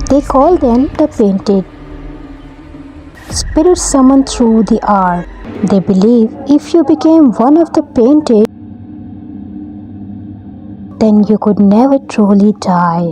They call them the painted. Spirits summoned through the art. They believe if you became one of the painted, then you could never truly die.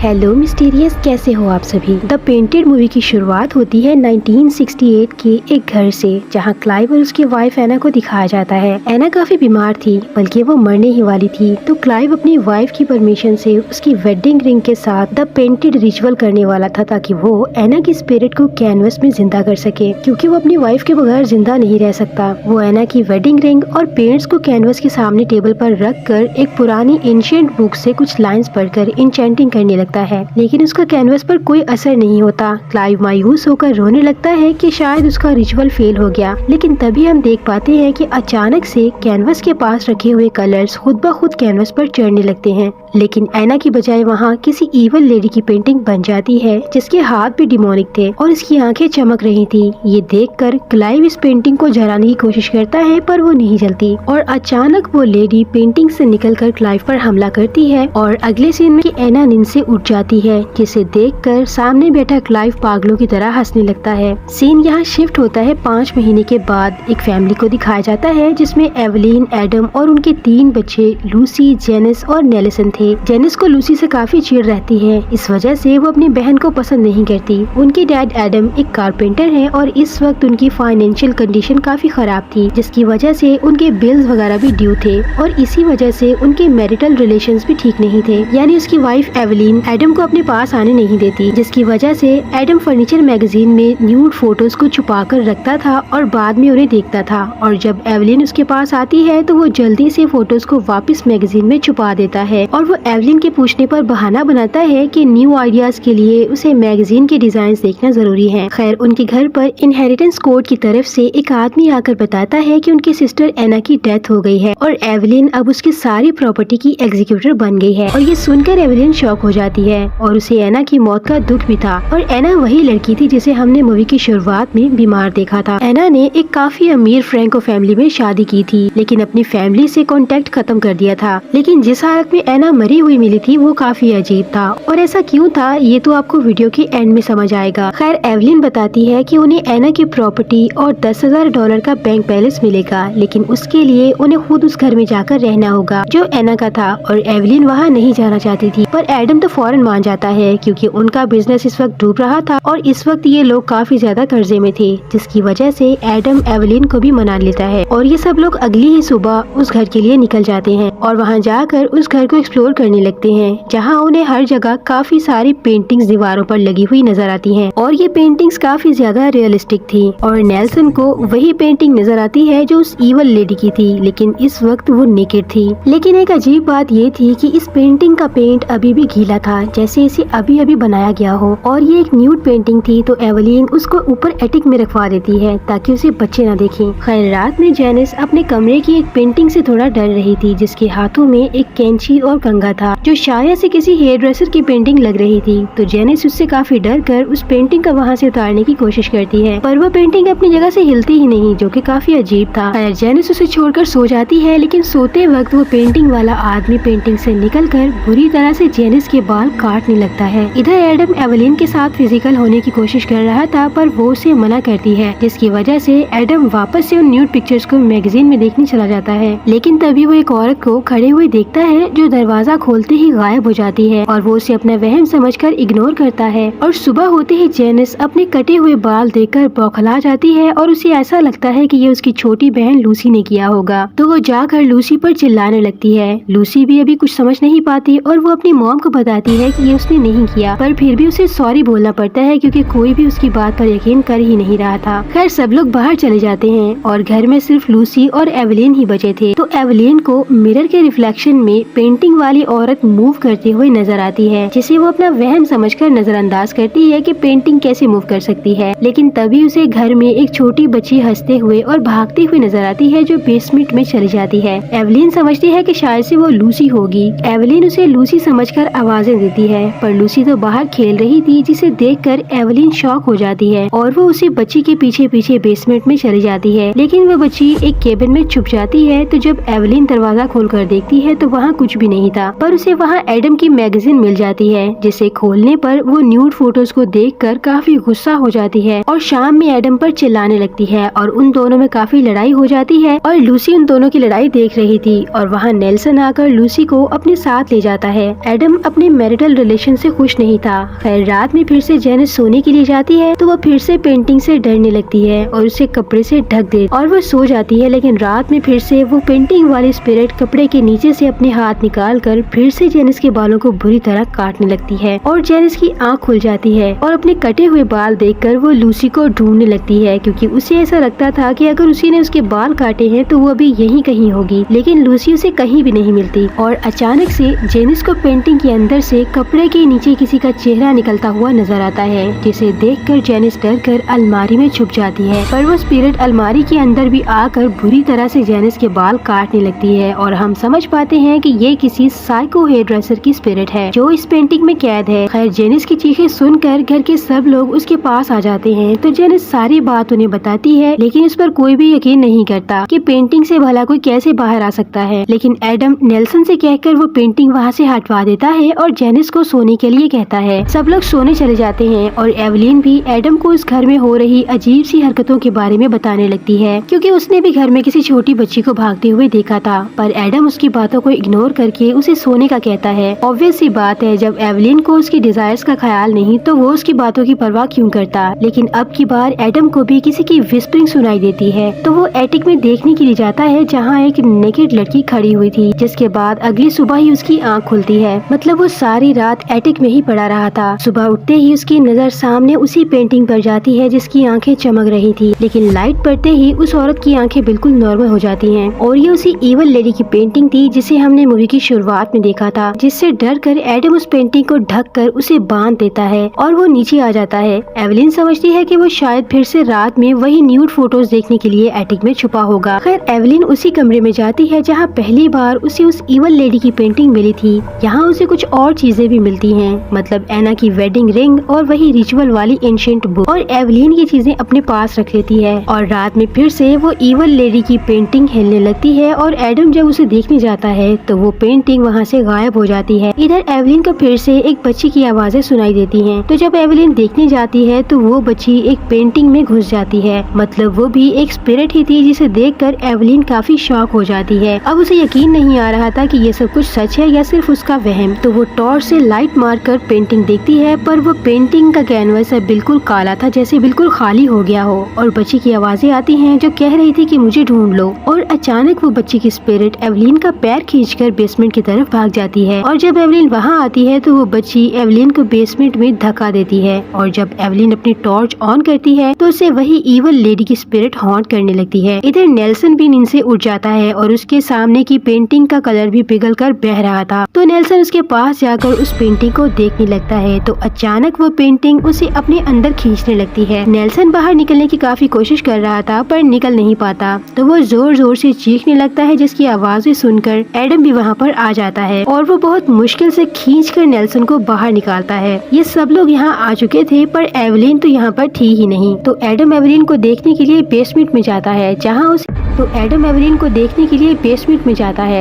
Hello mysterious, कैसे हो आप सभी। The painted movie की शुरुआत होती है 1968 के एक घर से, जहां क्लाइव और उसकी वाइफ एना को दिखाया जाता है। एना काफी बीमार थी, बल्कि वो मरने ही वाली थी। तो क्लाइव अपनी वाइफ की परमिशन से उसकी वेडिंग रिंग के साथ द पेंटेड रिचुअल करने वाला था, ताकि वो एना की स्पिरिट को कैनवस में जिंदा कर सके, क्योंकि वो अपनी वाइफ के बगैर जिंदा नहीं रह सकता। वो एना की वेडिंग रिंग और पेंट्स को कैनवस के सामने टेबल पर रख कर एक पुरानी एंशिएंट बुक से कुछ लाइन्स पढ़कर इंचेंटिंग करने लगता है, लेकिन उसका कैनवस पर कोई असर नहीं होता। क्लाइव मायूस होकर रोने लगता है कि शायद उसका रिचुअल फेल हो गया, लेकिन तभी हम देख पाते हैं कि अचानक से कैनवस के पास रखे हुए कलर्स खुद ब खुद कैनवस पर चढ़ने लगते हैं। लेकिन एना की बजाय वहाँ किसी इवल लेडी की पेंटिंग बन जाती है, जिसके हाथ भी डिमोनिक थे और इसकी आंखें चमक रही थी। ये देखकर क्लाइव इस पेंटिंग को जलाने की कोशिश करता है, पर वो नहीं जलती और अचानक वो लेडी पेंटिंग से निकलकर क्लाइव पर हमला करती है और अगले सीन में एना नींद से उठ जाती है, जिसे देखकर सामने बैठा क्लाइव पागलों की तरह हंसने लगता है। सीन यहाँ शिफ्ट होता है 5 महीने के बाद। एक फैमिली को दिखाया जाता है जिसमें एवलिन, एडम और उनके 3 बच्चे लूसी, जेनिस और नेल्सन थे। जेनिस को लूसी से काफी चिढ़ रहती है, इस वजह से वो अपनी बहन को पसंद नहीं करती। उनके डैड एडम एक कारपेंटर हैं और इस वक्त उनकी फाइनेंशियल कंडीशन काफी खराब थी, जिसकी वजह से उनके बिल्स वगैरह भी ड्यू थे और इसी वजह से उनके मैरिटल रिलेशंस भी ठीक नहीं थे। यानी उसकी वाइफ एवलिन एडम को अपने पास आने नहीं देती, जिसकी वजह से एडम फर्नीचर मैगजीन में न्यूड फोटोज को छुपा कर रखता था और बाद में उन्हें देखता था। और जब एवलिन उसके पास आती है तो वो जल्दी से फोटोज को वापस मैगजीन में छुपा देता है और वो एवलिन के पूछने पर बहाना बनाता है कि न्यू आइडियाज के लिए उसे मैगजीन के डिजाइन देखना जरूरी है। खैर, उनके घर पर इनहेरिटेंस कोर्ट की तरफ से एक आदमी आकर बताता है कि उनकी सिस्टर एना की डेथ हो गई है और एवलिन अब उसकी सारी प्रॉपर्टी की एग्जीक्यूटर बन गई है। और ये सुनकर एवलिन शॉक हो जाती है और उसे एना की मौत का दुख भी था। और एना वही लड़की थी जिसे हमने मूवी की शुरुआत में बीमार देखा था। एना ने एक काफी अमीर फ्रैंको फैमिली में शादी की थी, लेकिन अपनी फैमिली से कांटेक्ट खत्म कर दिया था। लेकिन जिस हालत में एना मरी हुई मिली थी वो काफी अजीब था, और ऐसा क्यों था ये तो आपको वीडियो के एंड में समझ आएगा। खैर, एवलिन बताती है कि उन्हें एना की प्रॉपर्टी और $10,000 का बैंक बैलेंस मिलेगा, लेकिन उसके लिए उन्हें खुद उस घर में जाकर रहना होगा जो एना का था। और एवलिन वहाँ नहीं जाना चाहती थी, पर एडम तो फौरन मान जाता है, क्योंकि उनका बिजनेस इस वक्त डूब रहा था और इस वक्त ये लोग काफी ज्यादा कर्जे में थे, जिसकी वजह से एडम एवलिन को भी मना लेता है। और ये सब लोग अगली ही सुबह उस घर के लिए निकल जाते हैं और वहाँ जाकर उस घर को एक्सप्लोर करने लगते हैं, जहाँ उन्हें हर जगह काफी सारी पेंटिंग्स दीवारों पर लगी हुई नजर आती हैं और ये पेंटिंग्स काफी ज्यादा रियलिस्टिक थी। और नेल्सन को वही पेंटिंग नजर आती है जो उस ईवल लेडी की थी, लेकिन इस वक्त वो नेकेड थी। लेकिन एक अजीब बात ये थी कि इस पेंटिंग का पेंट अभी भी गीला था, जैसे इसे अभी अभी बनाया गया हो। और ये एक न्यूड पेंटिंग थी, तो एवलिन उसको ऊपर एटिक में रखवा देती है ताकि उसे बच्चे न देखें। खैर, रात में जेनिस अपने कमरे की एक पेंटिंग से थोड़ा डर रही थी, जिसके हाथों में एक कैंची और कंघा था, जो शायद से किसी हेयर ड्रेसर की पेंटिंग लग रही थी। तो जेनिस उससे काफी डर कर उस पेंटिंग का वहाँ से उतारने की कोशिश करती है, पर वह पेंटिंग अपनी जगह से हिलती ही नहीं, जो कि काफी अजीब था। खैर, जेनिस उसे छोड़कर सो जाती है, लेकिन सोते वक्त वो पेंटिंग वाला आदमी पेंटिंग से निकलकर बुरी तरह से जेनिस के बाल काटने लगता है। इधर एडम एवलिन के साथ फिजिकल होने की कोशिश कर रहा था, पर वो उसे मना करती है, जिसकी वजह से एडम वापस से उन न्यूड पिक्चर्स को मैगजीन में देखने चला जाता है। लेकिन तभी वो एक औरत को खड़े हुए देखता है, जो दरवाजा खोलते ही गायब हो जाती है और वो उसे अपना वहम समझकर इग्नोर करता है। और सुबह होते ही जेनिस अपने कटे हुए बाल देखकर बौखला जाती है और उसे ऐसा लगता है कि ये उसकी छोटी बहन लूसी ने किया होगा। तो वो जाकर लूसी पर चिल्लाने लगती है। लूसी भी अभी कुछ समझ नहीं पाती और वो अपनी मॉम को बताती है कि ये उसने नहीं किया, पर फिर भी उसे सॉरी बोलना पड़ता है, क्योंकि कोई भी उसकी बात पर यकीन कर ही नहीं रहा था। खैर, सब लोग बाहर चले जाते हैं और घर में सिर्फ लूसी और एवलिन ही बचे थे। तो एवलिन को मिरर के रिफ्लेक्शन में पेंटिंग वाली औरत मूव करते हुए नजर आती है, जिसे वो अपना वहम समझकर नजरअंदाज करती है कि पेंटिंग कैसे मूव कर सकती है। लेकिन तभी उसे घर में एक छोटी बच्ची हंसते हुए और भागती हुई नजर आती है, जो बेसमेंट में चली जाती है। एवलिन समझती है कि शायद से वो लूसी होगी। एवलिन उसे लूसी समझकर आवाजें देती है, पर लूसी तो बाहर खेल रही थी, जिसे देखकर एवलिन शॉक हो जाती है और वो उसी बच्ची के पीछे पीछे बेसमेंट में चली जाती है। लेकिन वो बच्ची एक केबिन में छुप जाती है। तो जब एवलिन दरवाजा खोलकर देखती है तो वहाँ कुछ भी नहीं था, पर उसे वहाँ एडम की मैगजीन मिल जाती है, जिसे खोलने पर वो न्यूड फोटोज को देखकर काफी गुस्सा हो जाती है और शाम में एडम पर चिल्लाने लगती है और उन दोनों में काफी लड़ाई हो जाती है। और लूसी उन दोनों की लड़ाई देख रही थी और वहाँ नेल्सन आकर लूसी को अपने साथ ले जाता है। एडम अपने मैरिटल रिलेशन से खुश नहीं था। खैर रात में फिर से जेनिस सोने के लिए जाती है तो वो फिर से पेंटिंग से डरने लगती है और उसे कपड़े से ढक दे और वो सो जाती है। लेकिन रात में फिर से वो पेंटिंग वाली स्पिरिट कपड़े के नीचे से अपने हाथ निकाल कर फिर से जेनिस के बालों को बुरी तरह काटने लगती है और जेनिस की आंख खुल जाती है और अपने कटे हुए बाल देखकर वो लूसी को ढूंढने लगती है, क्योंकि उसे ऐसा लगता था कि अगर उसी ने उसके बाल काटे हैं तो वो अभी यहीं कहीं होगी। लेकिन लूसी उसे कहीं भी नहीं मिलती और अचानक से जेनिस को पेंटिंग के अंदर से कपड़े के नीचे किसी का चेहरा निकलता हुआ नजर आता है, जिसे देखकर जेनिस डरकर अलमारी में छुप जाती है। पर वो स्पिरिट अलमारी के अंदर भी आकर बुरी तरह से जेनिस के बाल काटने लगती है और हम समझ पाते हैं कि ये किसी साइको हेयर ड्रेसर की स्पिरिट है जो इस पेंटिंग में कैद है। खैर जेनिस की चीखें सुनकर घर के सब लोग उसके पास आ जाते हैं तो जेनिस सारी बात उन्हें बताती है, लेकिन इस पर कोई भी यकीन नहीं करता कि पेंटिंग से भला कोई कैसे बाहर आ सकता है। लेकिन एडम नेल्सन से कहकर वो पेंटिंग वहाँ से हटवा देता है और जेनिस को सोने के लिए कहता है। सब लोग सोने चले जाते हैं और एवलिन भी एडम को इस घर में हो रही अजीब सी हरकतों के बारे में बताने लगती है, क्योंकि उसने भी घर में किसी छोटी बच्ची को भागते हुए देखा था। पर एडम उसकी बातों को इग्नोर करके उसे सोने का कहता है। ऑब्वियस सी बात है, जब एवलिन को उसकी डिजायर्स का ख्याल नहीं तो वो उसकी बातों की परवाह क्यों करता। लेकिन अब की बार एडम को भी किसी की विस्परिंग सुनाई देती है तो वो एटिक में देखने के लिए जाता है, जहाँ एक नेकेड लड़की खड़ी हुई थी, जिसके बाद अगली सुबह ही उसकी आंख खुलती है। मतलब वो सारी रात एटिक में ही पड़ा रहा था। सुबह उठते ही उसकी नजर सामने उसी पेंटिंग पर जाती है जिसकी आंखें चमक रही थी, लेकिन लाइट पड़ते ही उस औरत की आंखें बिल्कुल नॉर्मल हो जाती हैं और ये उसी इवल लेडी की पेंटिंग थी जिसे हमने मूवी की शुरुआत में देखा था, जिससे डर कर एडम उस पेंटिंग को ढक कर उसे बांध देता है और वो नीचे आ जाता है। एवलिन समझती है कि वो शायद फिर से रात में वही न्यूड फोटोज देखने के लिए एटिक में छुपा होगा। खैर एवलिन उसी कमरे में जाती है जहाँ पहली बार उसे उस इवल लेडी की पेंटिंग मिली थी। यहाँ उसे कुछ और चीजें भी मिलती हैं, मतलब एना की वेडिंग रिंग और वही रिचुअल वाली एंशिएंट बुक, और एवलिन ये चीजें अपने पास रख लेती है। और रात में फिर से वो इवल लेडी की पेंटिंग हिलने लगती है और एडम जब उसे देखने जाता है तो वो पेंटिंग वहाँ से गायब हो जाती है। इधर एवलिन को फिर से एक बच्ची की आवाजें सुनाई देती हैं। तो जब एवलिन देखने जाती है तो वो बच्ची एक पेंटिंग में घुस जाती है, मतलब वो भी एक स्पिरिट ही थी, जिसे देखकर एवलिन काफी शॉक हो जाती है। अब उसे यकीन नहीं आ रहा था कि ये सब कुछ सच है या सिर्फ उसका वहम। तो वो टॉर्च से लाइट मारकर पेंटिंग देखती है, पर वो पेंटिंग का कैनवस बिल्कुल काला था, जैसे बिल्कुल खाली हो गया हो। और बच्ची की आवाजें आती हैं जो कह रही थी कि मुझे ढूंढ लो। और अचानक वो बच्ची की स्पिरिट एवलिन का पैर खींचकर बेसमेंट की तरफ भाग जाती है और जब एवलिन वहाँ आती है तो वो बच्ची एवलिन को बेसमेंट में धक्का देती है। और जब एवलिन अपनी टॉर्च ऑन करती है तो उसे वही इवल लेडी की स्पिरिट हॉन्ट करने लगती है। इधर नेल्सन भी नींद से उठ जाता है और उसके सामने की पेंटिंग का कलर भी पिघल कर बह रहा था। तो नेल्सन उसके पास जाकर उस पेंटिंग को देखने लगता है तो अचानक वो पेंटिंग उसे अपने अंदर खींचने लगती है। नेल्सन बाहर निकलने की काफी कोशिश कर रहा था पर निकल नहीं पाता, तो वो जोर जोर से चीखने लगता है, जिसकी आवाजें सुनकर एडम भी वहाँ पर आ जाता है और वो बहुत मुश्किल से खींचकर नेल्सन को बाहर निकालता है। ये सब लोग यहाँ आ चुके थे पर एवलिन तो यहाँ पर थी ही नहीं। तो एडम एवलिन को देखने के लिए बेसमेंट में जाता है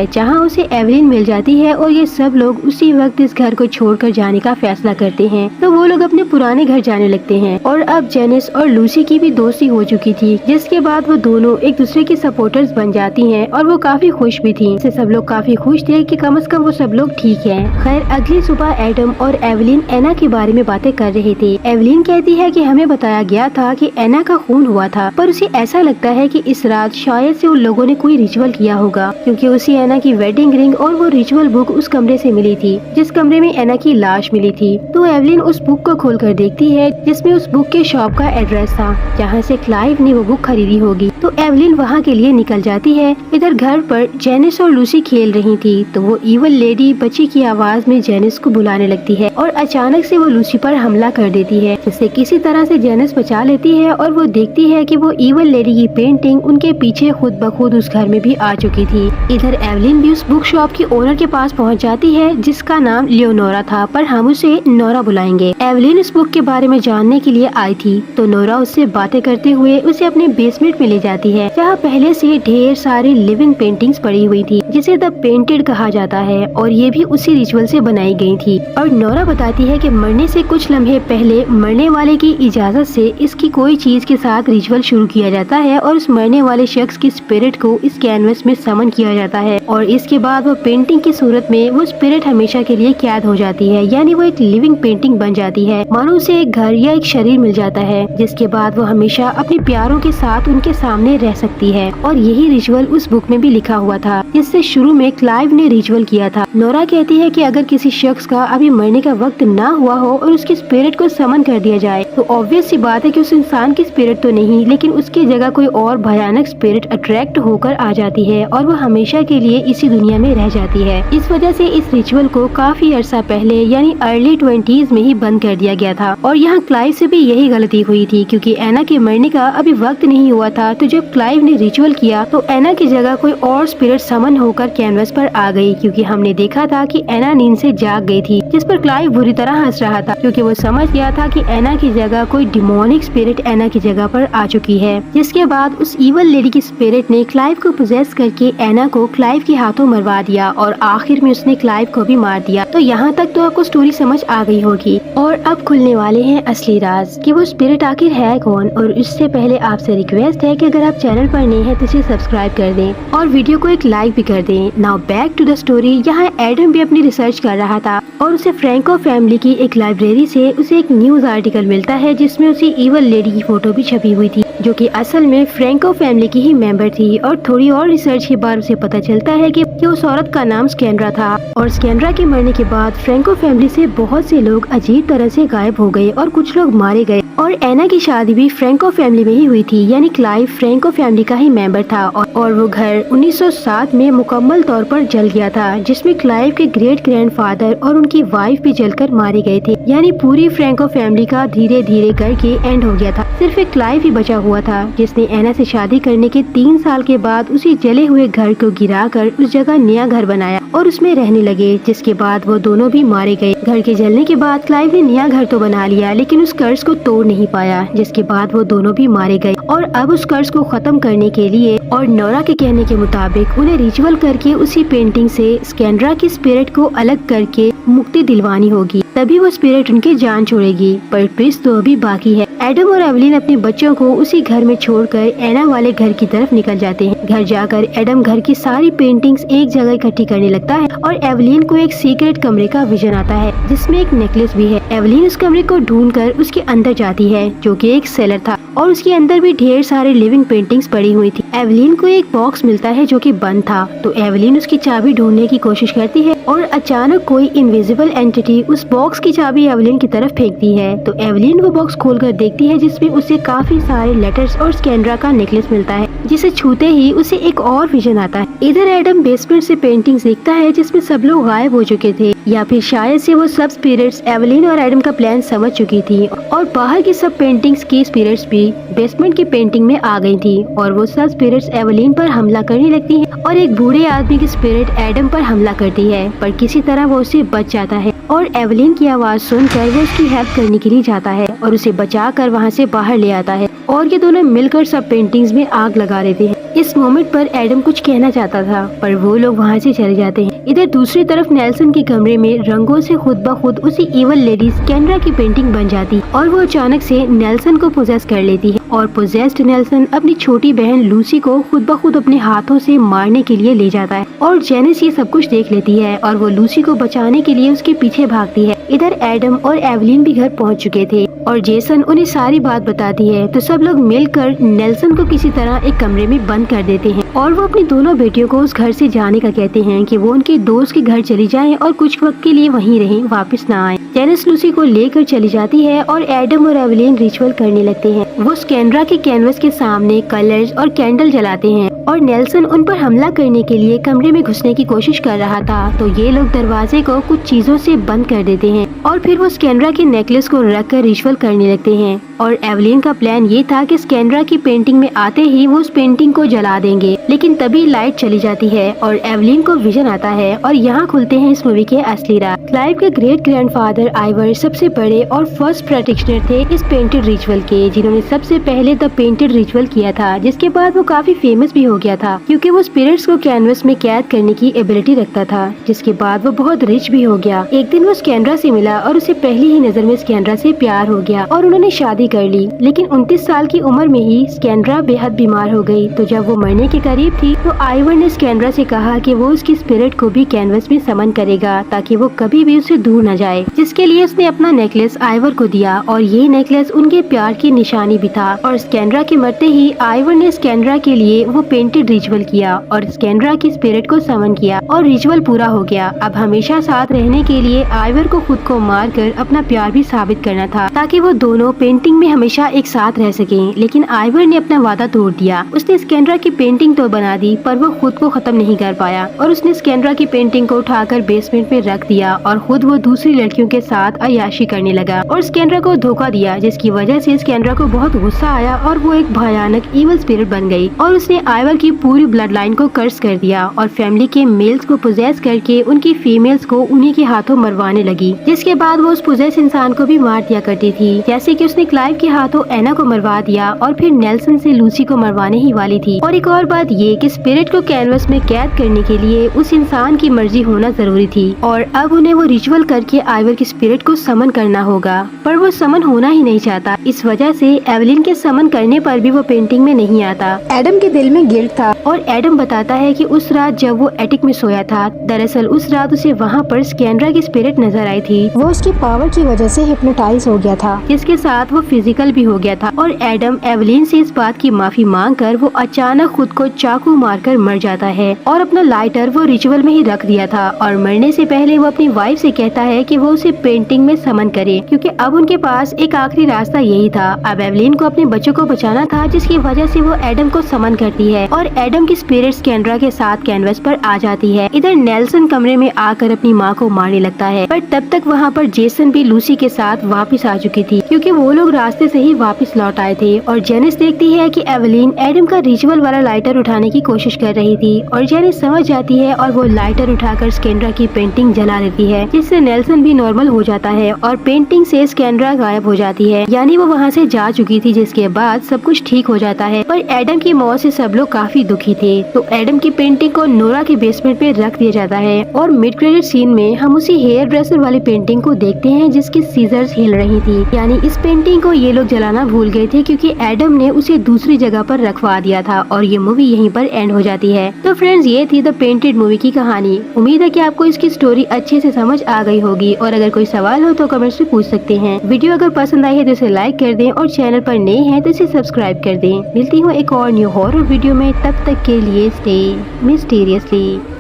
जहाँ उसे एवलिन मिल जाती है और ये सब लोग उसी वक्त इस घर को छोड़कर जाने का फैसला करते हैं। तो वो लोग अपने पुराने घर जाने लगते हैं और अब जेनिस और लूसी की भी दोस्ती हो चुकी थी, जिसके बाद वो दोनों एक दूसरे की सपोर्टर्स बन जाती हैं और वो काफी खुश भी थी। इससे सब लोग काफी खुश थे कि कम से कम वो सब लोग ठीक हैं। खैर अगली सुबह एडम और एवलिन एना के बारे में बातें कर रहे थे। एवलिन कहती है कि हमें बताया गया था कि एना का खून हुआ था, पर उसे ऐसा लगता है कि इस रात शायद से उन लोगों ने कोई रिचुअल किया होगा, क्योंकि उसे एना की वेडिंग रिंग और वो रिचुअल बुक उस कमरे से मिली थी जिस कमरे में एना की लाश मिली थी। तो एवलिन उस बुक को खोलकर देखती है जिसमें उस बुक के शॉप का एड्रेस था जहाँ से क्लाइव ने वो बुक खरीदी होगी। तो एवलिन वहाँ के लिए निकल जाती है। इधर घर पर जेनिस और लूसी खेल रही थी तो वो इवल लेडी बच्ची की आवाज में जेनिस को बुलाने लगती है और अचानक से वो लूसी पर हमला कर देती है, जिससे किसी तरह से जेनिस बचा लेती है और वो देखती है कि वो इवल लेडी की पेंटिंग उनके पीछे खुद ब खुद उस घर में भी आ चुकी थी। इधर एवलिन भी उस बुक शॉप की ओनर के पास पहुंच जाती है जिसका नाम लियोनोरा था, पर हम उसे नोरा बुलाएंगे। एवलिन इस बुक के बारे में जानने के लिए आई थी तो नोरा उससे बातें करते हुए उसे अपने बेसमेंट में ले जाती है जहाँ पहले से ढेर सारी लिविंग पेंटिंग्स पड़ी हुई थी जिसे द पेंटेड कहा जाता है और ये भी उसी रिचुअल से बनाई गई थी। और नोरा बताती है कि मरने से कुछ लम्हे पहले मरने वाले की इजाजत से इसकी कोई चीज के साथ रिचुअल शुरू किया जाता है और उस मरने वाले शख्स की स्पिरिट को इस कैनवस में समन किया जाता है और इसके बाद वो पेंटिंग की सूरत में वो स्पिरिट हमेशा के लिए कैद हो जाती है, यानी वो एक लिविंग पेंटिंग बन जाती है। मानो उसे एक घर या एक शरीर मिल जाता है जिसके बाद वो हमेशा अपने प्यारों के साथ उनके सामने रह सकती है। और यही रिचुअल उस बुक में भी लिखा हुआ था जिससे शुरू में क्लाइव ने रिचुअल किया था। नोरा कहती है कि अगर किसी शख्स का अभी मरने का वक्त ना हुआ हो और उसकी स्पिरिट को समन कर दिया जाए तो ऑब्वियस सी बात है कि उस इंसान की स्पिरिट तो नहीं लेकिन उसकी जगह कोई और भयानक स्पिरिट अट्रैक्ट होकर आ जाती है और वो हमेशा के लिए इसी दुनिया में रह जाती है। इस वजह से इस रिचुअल को काफी अरसा पहले यानी अर्ली 20s में ही बंद कर दिया गया था। और यहाँ क्लाइव से भी यही गलती हुई थी क्योंकि एना के मरने का अभी वक्त नहीं हुआ था, तो जब क्लाइव ने रिचुअल किया तो एना की जगह कोई और स्पिरिट समन होकर कैनवस पर आ गई क्योंकि हमने देखा था कि एना नींद से जाग गई थी, जिस पर क्लाइव बुरी तरह हंस रहा था क्योंकि वो समझ गया था कि एना की जगह कोई डिमोनिक स्पिरिट एना की जगह पर आ चुकी है। जिसके बाद उस ईवल लेडी की स्पिरिट ने क्लाइव को पोजेस करके एना को क्लाइव के हाथों मरवा दिया और आखिर में उसने क्लाइव को भी मार दिया। तो यहाँ तक तो आपको स्टोरी समझ आ गई होगी और अब खुलने वाले हैं असली राज कि वो स्पिरिट आखिर है कौन। और इससे पहले आपसे रिक्वेस्ट है कि अगर आप चैनल पर नए हैं तो इसे सब्सक्राइब कर दें और वीडियो को एक लाइक भी कर दें। Now back to the story. यहाँ एडम भी अपनी रिसर्च कर रहा था और उसे फ्रैंको फैमिली की एक लाइब्रेरी से उसे एक न्यूज आर्टिकल मिलता है जिसमें उसे ईवल लेडी की फोटो भी छपी हुई थी जो कि असल में फ्रैंको फैमिली की ही मेंबर थी। और थोड़ी और रिसर्च के बाद उसे पता चलता है कि उस औरत का नाम स्कैंड्रा था और स्कैंड्रा के मरने के बाद फ्रैंको फैमिली से बहुत से लोग अजीब तरह से गायब हो गए और कुछ लोग मारे गए। और एना की शादी भी फ्रैंको फैमिली में ही हुई थी, यानी क्लाइव फ्रैंको फैमिली का ही मेंबर था और वो घर 1907 में मुकम्मल तौर पर जल गया था जिसमें क्लाइव के ग्रेट ग्रैंडफादर और उनकी वाइफ भी जलकर मारे गए थे। यानी पूरी फ्रैंको फैमिली का धीरे धीरे करके एंड हो गया था। सिर्फ एक क्लाइव ही बचा हुआ था जिसने एना से शादी करने के 3 साल के बाद उसी जले हुए घर को गिराकर उस जगह नया घर बनाया और उसमें रहने लगे, जिसके बाद वो दोनों भी मारे गए। घर के जलने के बाद क्लाइव ने नया घर तो बना लिया लेकिन उस कर्ज को तोड़ नहीं पाया, जिसके बाद वो दोनों भी मारे गए। और अब उस कर्ज को खत्म करने के लिए और नोरा के कहने के मुताबिक उन्हें रिचुअल करके उसी पेंटिंग से स्कैंड्रा की स्पिरिट को अलग करके मुक्ति दिलवानी होगी, तभी वो स्पिरिट उनकी जान छोड़ेगी। पर ट्विस्ट तो अभी बाकी है। एडम और एवलिन अपने बच्चों को उसी घर में छोड़कर एना वाले घर की तरफ निकल जाते हैं। घर जाकर एडम घर की सारी पेंटिंग्स एक जगह इकट्ठी करने लगता है और एवलिन को एक सीक्रेट कमरे का विजन आता है जिसमें एक नेकलेस भी है। एवलिन उस कमरे को ढूंढकर उसके अंदर जाती है जो कि एक सेलर था और उसके अंदर भी ढेर सारे लिविंग पेंटिंग्स पड़ी हुई थी। एवलिन को एक बॉक्स मिलता है जो कि बंद था, तो एवलिन उसकी चाबी ढूंढने की कोशिश करती है और अचानक कोई इनविजिबल एंटिटी उस बॉक्स की चाबी एवलिन की तरफ फेंकती है। तो एवलिन वो बॉक्स खोलकर देखती है जिसमें उसे काफी सारे लेटर्स और स्कैंड्रा का नेकलेस मिलता है, जिसे छूते ही उसे एक और विजन आता है। इधर एडम बेसमेंट से पेंटिंग्स देखता है जिसमें सब लोग गायब हो चुके थे, या फिर शायद से वो सब स्पिरिट्स एवलिन और एडम का प्लान समझ चुकी थी और बाहर की सब पेंटिंग्स की स्पिरिट्स भी बेसमेंट की पेंटिंग में आ गई थी और वो सब स्पिरिट्स एवलिन पर हमला करने लगती हैं और एक बूढ़े आदमी की स्पिरिट एडम पर हमला करती है, पर किसी तरह वो उसे बच जाता है और एवलिन की आवाज सुनकर वो उसकी हेल्प करने के लिए जाता है और उसे बचाकर वहाँ से बाहर ले आता है और ये दोनों मिलकर सब पेंटिंग्स में आग लगा देते हैं। इस मोमेंट पर एडम कुछ कहना चाहता था पर वो लोग वहाँ से चले जाते हैं। इधर दूसरी तरफ नेल्सन के कमरे में रंगों से खुद ब खुद उसी ईवल लेडी स्कैंड्रा की पेंटिंग बन जाती और वो अचानक से नेल्सन को पोजेस कर लेती है और पोजेस्ड नेल्सन अपनी छोटी बहन लूसी को खुद ब खुद अपने हाथों से मारने के लिए ले जाता है और जेनिस ये सब कुछ देख लेती है और वो लूसी को बचाने के लिए उसके पीछे भागती है। इधर एडम और एवलिन भी घर पहुंच चुके थे और जेसन उन्हें सारी बात बताती है, तो सब लोग मिलकर नेल्सन को किसी तरह एक कमरे में बंद कर देते हैं और वो अपनी दोनों बेटियों को उस घर से जाने का कहते हैं कि वो उनके दोस्त के घर चली जाएं और कुछ वक्त के लिए वहीं रहें, वापस ना आए। जेनिस लूसी को लेकर चली जाती है और एडम और एवलिन रिचुअल करने लगते हैं। वो स्कैंड्रा के कैनवस के सामने कलर्स और कैंडल जलाते हैं और नेल्सन उन पर हमला करने के लिए कमरे में घुसने की कोशिश कर रहा था, तो ये लोग दरवाजे को कुछ चीजों से बंद कर देते हैं और फिर वो स्कैंड्रा के नेकलेस को रख कर रिचुअल करने लगते हैं। और एवलिन का प्लान ये था कि स्कैंड्रा की पेंटिंग में आते ही वो उस पेंटिंग को जला देंगे, लेकिन तभी लाइट चली जाती है और एवलिन को विजन आता है और यहाँ खुलते हैं इस मूवी के असली राज। क्लाइव के ग्रेट ग्रैंडफादर आइवर सबसे बड़े और फर्स्ट प्रैक्टिशनर थे इस पेंटेड रिचुअल के, जिन्होंने सबसे पहले द पेंटेड रिचुअल किया था, जिसके बाद वो काफी फेमस भी हो गया था क्योंकि वो स्पिरिट्स को कैनवस में कैद करने की एबिलिटी रखता था। जिसके बाद वो बहुत रिच भी हो गया। एक दिन वो स्कैंड्रा से मिला और उसे पहली ही नजर में स्कैंड्रा से प्यार हो गया और उन्होंने शादी कर ली। लेकिन 29 साल की उम्र में ही स्कैंड्रा बेहद बीमार हो गई। तो जब वो मरने के करीब थी तो आइवर ने स्कैंड्रा से कहा कि वो उसकी स्पिरिट को भी कैनवस में समन करेगा ताकि वो कभी भी उससे दूर न जाए, जिसके लिए उसने अपना नेकलेस आइवर को दिया और ये नेकलेस उनके प्यार की निशानी भी था। और स्कैंड्रा के मरते ही आइवर ने स्कैंड्रा के लिए वो पेंटेड रिचुअल किया और स्कैंड्रा की स्पिरिट को समन किया और रिचुअल पूरा हो गया। अब हमेशा साथ रहने के लिए आइवर को खुद को मार कर अपना प्यार भी साबित करना था ताकि वो दोनों पेंटिंग में हमेशा एक साथ रह सकें। लेकिन आइवर ने अपना वादा तोड़ दिया। उसने स्कैंड्रा की पेंटिंग तो बना दी पर वो खुद को खत्म नहीं कर पाया और उसने स्कैंड्रा की पेंटिंग को उठाकर बेसमेंट में रख दिया और खुद वो दूसरी लड़कियों के साथ अय्याशी करने लगा और स्कैंड्रा को धोखा दिया, जिसकी वजह से स्कैंड्रा को बहुत गुस्सा आया और वो एक भयानक इवल स्पिरिट बन गई और उसने आइवर की पूरी ब्लड लाइन को कर्स कर दिया और फैमिली के मेल्स को पोजेस करके उनकी फीमेल्स को उन्हीं के हाथों मरवाने लगी। जिसके बाद वो उस पोजेस इंसान को भी मार दिया करती थी, जैसे कि उसने क्लाइव के हाथों एना को मरवा दिया और फिर नेल्सन से लूसी को मरवाने ही वाली थी। और एक और बात ये कि स्पिरिट को कैनवस में कैद करने के लिए उस इंसान की मर्जी होना जरूरी थी और अब उन्हें वो रिचुअल करके आइवर की स्पिरिट को समन करना होगा, पर वो समन होना ही नहीं चाहता। इस वजह से एवलिन के समन करने पर भी वो पेंटिंग में नहीं आता। एडम के दिल में गिल्ट था और एडम बताता है कि उस रात जब वो एटिक में सोया था, दरअसल उस रात उसे वहाँ पर स्कैंड्रा की स्पिरिट नजर आई थी। वो उसकी पावर की वजह से हिप्नोटाइज हो गया था, जिसके साथ वो फिजिकल भी हो गया था। और एडम एवलिन से इस बात की माफी मांगकर वो अचानक खुद को चाकू मारकर मर जाता है और अपना लाइटर वो रिचुअल में ही रख दिया था। और मरने से पहले वो अपनी वाइफ से कहता है कि वो उसे पेंटिंग में समन करे, क्योंकि अब उनके पास एक आखिरी रास्ता यही था। अब एवलिन को अपने बच्चों को बचाना था, जिसकी वजह से वो एडम को समन करती है और एडम की स्पिरिट स्कैंड्रा के साथ कैनवस पर आ जाती है। इधर नेल्सन कमरे में आकर अपनी माँ को मारने लगता है, पर तब तक वहाँ पर जेसन भी लूसी के साथ वापस आ चुकी थी, क्योंकि वो लोग रास्ते से ही वापस लौट आए थे। और जेनिस देखती है कि एवलिन एडम का रिचुअल वाला लाइटर उठाने की कोशिश कर रही थी और जेनिस समझ जाती है और वो लाइटर उठाकर स्कैंड्रा की पेंटिंग जला देती है, जिससे नेल्सन भी नॉर्मल हो जाता है और पेंटिंग से स्कैंड्रा गायब हो जाती है, यानी वो वहाँ से जा चुकी थी। जिसके बाद सब कुछ ठीक हो जाता है, पर एडम की मौत से सब लोग काफी दुखी थे। तो एडम की पेंटिंग को नोरा के बेसमेंट पे रख दिया जाता है और मिड क्रेडिट सीन में हम उसी हेयर ड्रेसर वाली पेंटिंग को देखते हैं जिसकी सीजर्स हिल रही थी। यानी इस पेंटिंग को ये लोग जलाना भूल गए थे क्योंकि एडम ने उसे दूसरी जगह पर रखवा दिया था और ये मूवी यहीं पर एंड हो जाती है। तो फ्रेंड्स, ये थी द पेंटेड मूवी की कहानी। उम्मीद है कि आपको इसकी स्टोरी अच्छे से समझ आ गई होगी और अगर कोई सवाल हो तो कमेंट्स में पूछ सकते हैं। वीडियो अगर पसंद आई है तो इसे लाइक कर दें और चैनल पर नए हैं तो इसे सब्सक्राइब कर दें। मिलती हूँ एक और न्यू हॉरर वीडियो में, तब तक के लिए स्टे मिस्टीरियसली।